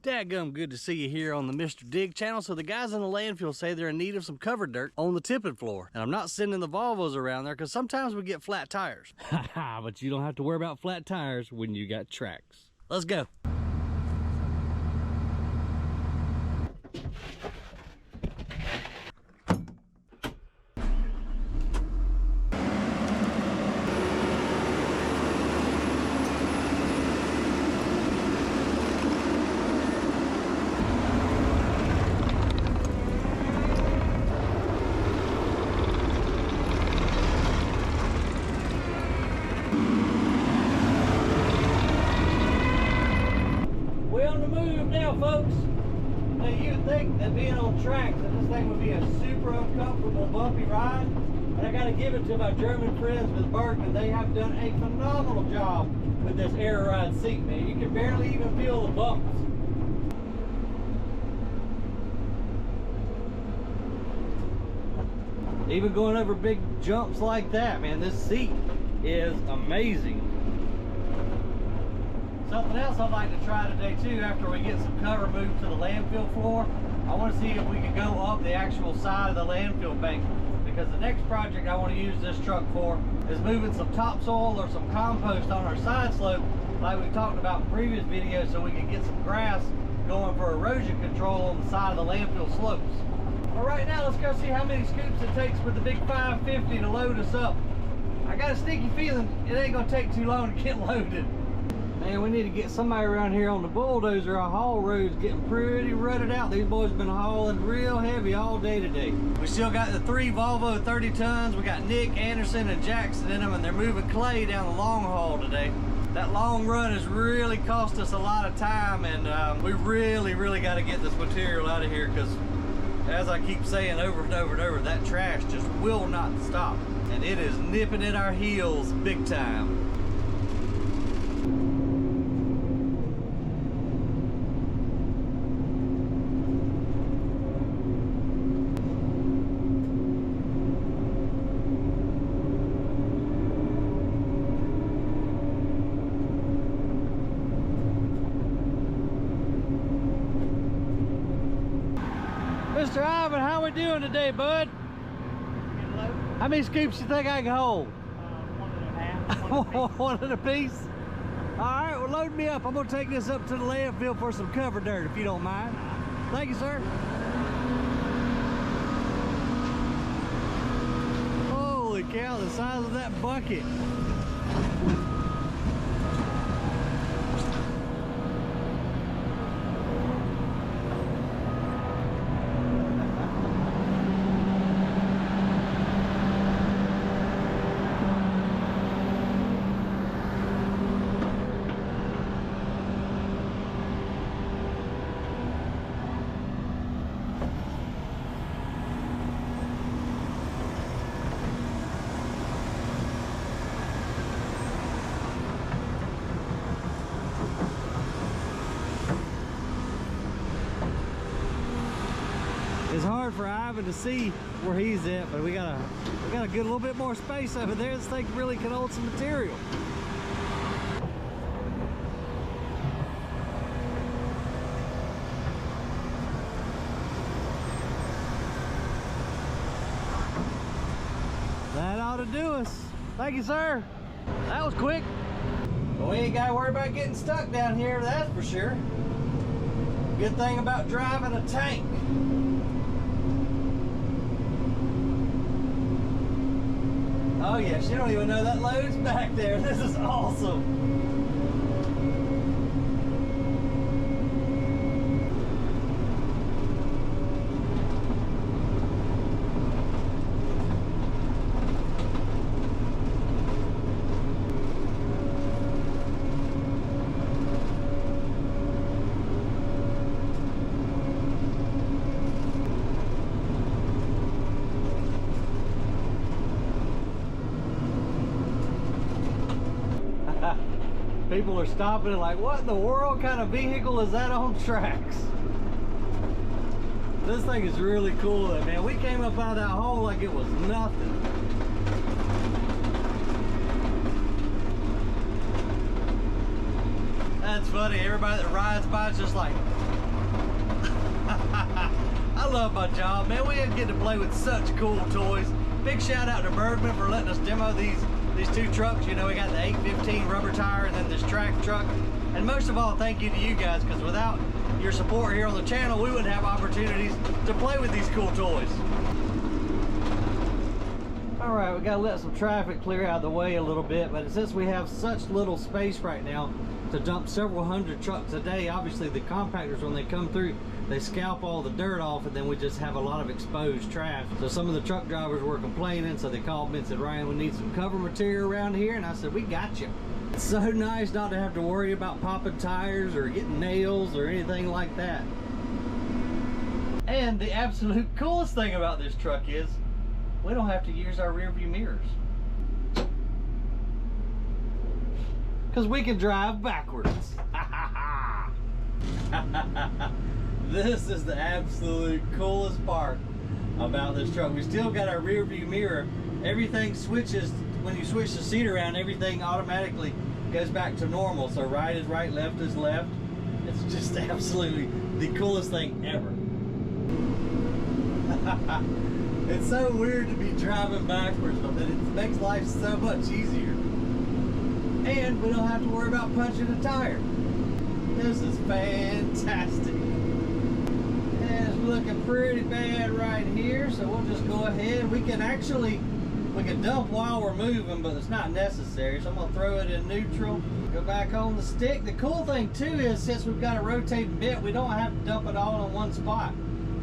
Dadgum good to see you here on the Mr.DiGG channel. So the guys in the landfill say they're in need of some cover dirt on the tipping floor. And I'm not sending the Volvos around there because sometimes we get flat tires. Haha, but you don't have to worry about flat tires when you got tracks. Let's go. Folks, now you'd think that being on tracks that this thing would be a super uncomfortable bumpy ride, and I gotta give it to my German friends with Bergmann. They have done a phenomenal job with this air ride seat, man. You can barely even feel the bumps. Even going over big jumps like that, man, this seat is amazing. Something else I'd like to try today too, after we get some cover moved to the landfill floor, I want to see if we can go up the actual side of the landfill bank, because the next project I want to use this truck for is moving some topsoil or some compost on our side slope like we talked about in previous videos, so we can get some grass going for erosion control on the side of the landfill slopes. But right now, let's go see how many scoops it takes with the big 550 to load us up. I got a sneaky feeling it ain't gonna take too long to get loaded. Man, we need to get somebody around here on the bulldozer. Our haul road's getting pretty rutted out. These boys have been hauling real heavy all day today. We still got the 3 Volvo 30 tons. We got Nick, Anderson, and Jackson in them, and they're moving clay down the long haul today. That long run has really cost us a lot of time, and we really got to get this material out of here, because as I keep saying over and over and over, that trash just will not stop, and it is nipping at our heels big time. Mr. Ivan, how we doing today, bud? How many scoops you think I can hold? 1.5. One at a piece? All right, well, load me up. I'm gonna take this up to the landfill for some cover dirt, if you don't mind. Thank you, sir. Holy cow, the size of that bucket. It's hard for Ivan to see where he's at, but we got a good little bit more space over there. This thing really can hold some material. That ought to do us. Thank you, sir. That was quick. Well, we ain't got to worry about getting stuck down here, that's for sure. Good thing about driving a tank. Oh yeah, she don't even know that load's back there. This is awesome. People are stopping and like, what in the world kind of vehicle is that on tracks? This thing is really cool though, man. We came up out of that hole like it was nothing. That's funny. Everybody that rides by is just like, I love my job, man. We get to play with such cool toys. Big shout out to Bergmann for letting us demo these two trucks. You know, we got the 815 rubber tire and then this track truck. And most of all, thank you to you guys, because without your support here on the channel, we wouldn't have opportunities to play with these cool toys. All right, we gotta let some traffic clear out of the way a little bit, but since we have such little space right now to dump several hundred trucks a day, obviously the compactors, when they come through, they scalp all the dirt off, and then we just have a lot of exposed trash. So some of the truck drivers were complaining, so they called me and said, Ryan, we need some cover material around here, and I said, we got you. It's so nice not to have to worry about popping tires or getting nails or anything like that. And the absolute coolest thing about this truck is we don't have to use our rear view mirrors, because we can drive backwards. This is the absolute coolest part about this truck. We still got our rear view mirror. Everything switches. When you switch the seat around, everything automatically goes back to normal. So right is right, left is left. It's just absolutely the coolest thing ever. It's so weird to be driving backwards, but it makes life so much easier. And we don't have to worry about punching a tire. This is fantastic. And it's looking pretty bad right here, so we'll just go ahead. We can dump while we're moving, but it's not necessary. So I'm gonna throw it in neutral, go back on the stick. The cool thing too is, since we've got a rotating bit, we don't have to dump it all in one spot.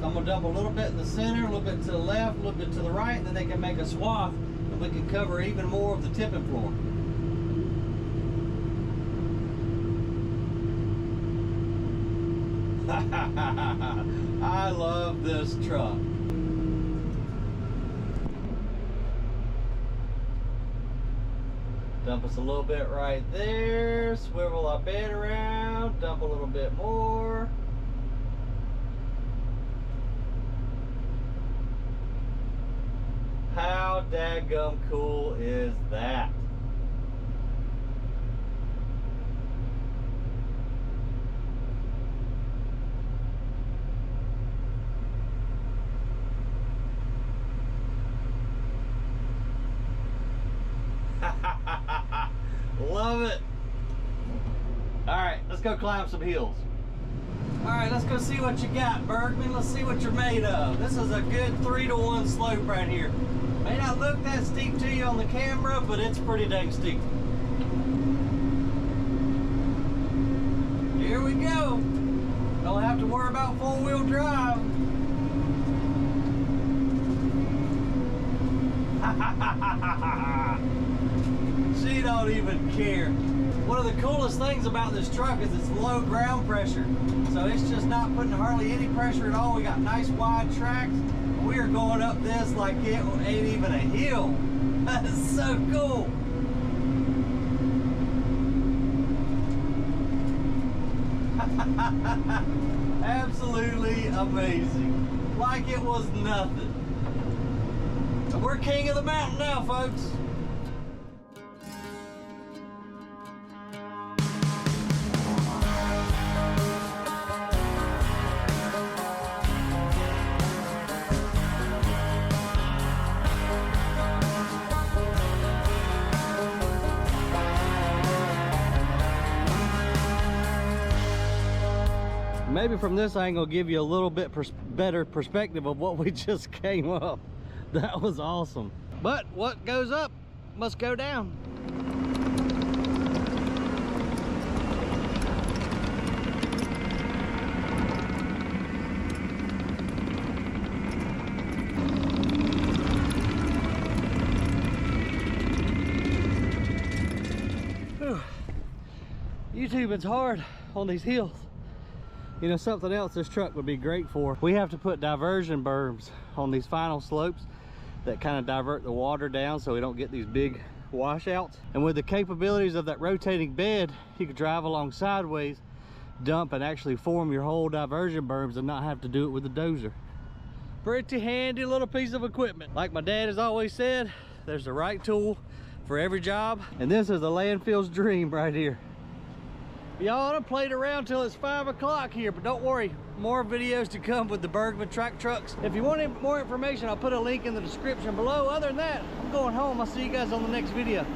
So I'm gonna dump a little bit in the center, a little bit to the left, a little bit to the right, and then they can make a swath, and we can cover even more of the tipping floor. I love this truck. Dump us a little bit right there, swivel our bed around, dump a little bit more. How daggum cool is that? Love it. All right, let's go climb some hills. All right, let's go see what you got, Bergmann. Let's see what you're made of. This is a good 3-to-1 slope right here. May not look that steep to you on the camera, but it's pretty dang steep. Here we go. Don't have to worry about 4-wheel drive. She don't even care. One of the coolest things about this truck is it's low ground pressure. So it's just not putting hardly any pressure at all. We got nice wide tracks. We are going up this like it ain't even a hill. That is so cool. Absolutely amazing. Like it was nothing. So we're king of the mountain now, folks. Maybe from this angle give you a little bit better perspective of what we just came up. That was awesome. But what goes up must go down. Whew. YouTubing's hard on these hills. You know, something else this truck would be great for, we have to put diversion berms on these final slopes that kind of divert the water down so we don't get these big washouts. And with the capabilities of that rotating bed, you could drive along sideways, dump, and actually form your whole diversion berms and not have to do it with a dozer. Pretty handy little piece of equipment. Like my dad has always said, there's the right tool for every job, and this is a landfill's dream right here. Y'all, I played around till it's 5 o'clock here, but don't worry, more videos to come with the Bergmann track trucks. If you want any more information, I'll put a link in the description below. Other than that, I'm going home. I'll see you guys on the next video.